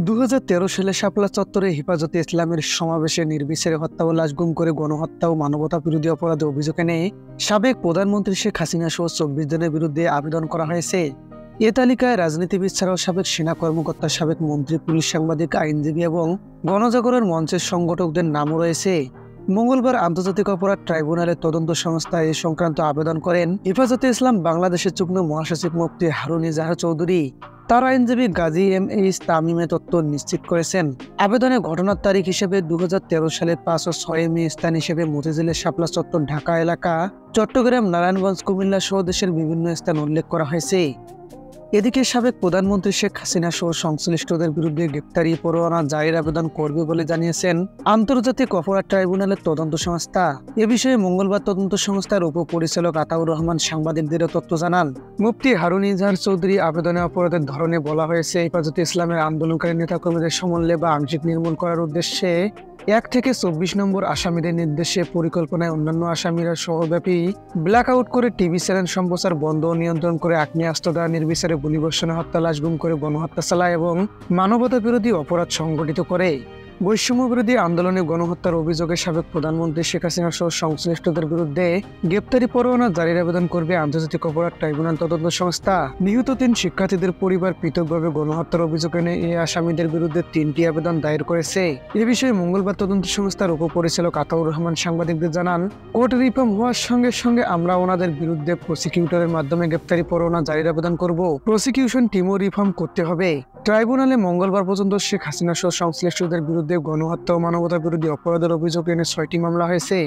2013 সালে শাপলা চত্বরে হেফাজতে ইসলামের সমাবেশে নির্বিচারে হত্যা ও লাশ গুম করে গণহত্যা ও মানবতা বিরোধী অপরাধে অভিযোগ এনে সাবেক প্রধানমন্ত্রী শেখ হাসিনা সহ 24 জনের বিরুদ্ধে আবেদন করা হয়েছে। এ তালিকায় রাজনীতিবিদ ছাড়াও সাবেক সেনা কর্মকর্তা, সাবেক মন্ত্রী, পুলিশ, সাংবাদিক, আইনজীবী এবং গণজাগরণ মঞ্চের সংগঠকদের নামও রয়েছে। মঙ্গলবার আন্তর্জাতিক অপরাধ ট্রাইব্যুনালের তদন্ত সংস্থা এ সংক্রান্ত আবেদন করেন হেফাজতে ইসলাম বাংলাদেশের যুগ্ম মহাসচিব মুফতি হারুন ইজাহার চৌধুরী। তার আইনজীবী গাজী এম.এইচ তামিমে তথ্য নিশ্চিত করেছেন। আবেদনে ঘটনার তারিখ হিসেবে 2013 সালের 5 ও 6 মে, স্থান হিসেবে মতিঝিলের শাপলা চত্বর, ঢাকা এলাকা, চট্টগ্রাম, নারায়ণগঞ্জ, কুমিল্লা সহ দেশের বিভিন্ন স্থান উল্লেখ করা হয়েছে। এদিকে সাবেক প্রধানমন্ত্রী শেখ হাসিনা সহ সংশ্লিষ্টদের বিরুদ্ধে গ্রেপ্তারি পরোয়ানা জারির আবেদন করবে বলে জানিয়েছেন আন্তর্জাতিক অপরাধ ট্রাইব্যুনালের তদন্ত সংস্থা। এ বিষয়ে মঙ্গলবার তদন্ত সংস্থার উপপরিচালক আতাউর রহমান সাংবাদিকদের তথ্য জানান। মুফতি হারুন ইজাহার চৌধুরী আবেদনে অপরাধের ধরনে বলা হয়েছে, হেফাজতে ইসলামের আন্দোলনকারী নেতাকর্মীদের সমন্বয় বা আংশিক নির্মূল করার উদ্দেশ্যে 1 থেকে 24 নম্বর আসামিদের নির্দেশে পরিকল্পনায় অন্যান্য আসামিরা সহব্যাপী ব্ল্যাকআউট করে টিভি চ্যানেল সম্প্রচার বন্ধ ও নিয়ন্ত্রণ করে আগ্নেয়াস্ত্র দ্বারা নির্বিচারে গুলিবর্ষণে হত্যা, লাশ গুম করে গণহত্যা চালায় এবং মানবতা বিরোধী অপরাধ সংগঠিত করে। বৈষম্য বিরোধী আন্দোলনে গণহত্যার অভিযোগে সাবেক প্রধানমন্ত্রী শেখ হাসিনা সহ সংশ্লিষ্টদের বিরুদ্ধে গ্রেপ্তারি পরোয়ানা জারির আবেদন করবে আন্তর্জাতিক অপরাধ ট্রাইব্যুনাল তদন্ত সংস্থা। নিহত 3 শিক্ষার্থীদের পরিবার পৃথকভাবে গণহত্যার অভিযোগ এনে এই আসামিদের বিরুদ্ধে 3টি আবেদন দায়ের করেছে। এ বিষয়ে মঙ্গলবার তদন্ত সংস্থার উপপরিচালক আতাউর রহমান সাংবাদিকদের জানান, কোর্ট রিফর্ম হওয়ার সঙ্গে সঙ্গে আমরা ওনাদের বিরুদ্ধে প্রসিকিউটরের মাধ্যমে গ্রেপ্তারি পরোয়ানা জারির আবেদন করব। প্রসিকিউশন টিমও রিফর্ম করতে হবে। ট্রাইব্যুনালে মঙ্গলবার পর্যন্ত শেখ হাসিনা সহ সংশ্লিষ্টদের বিরুদ্ধে গণহত্যা ও মানবতা বিরোধী অপরাধের অভিযোগ এনে 6টি মামলা হয়েছে।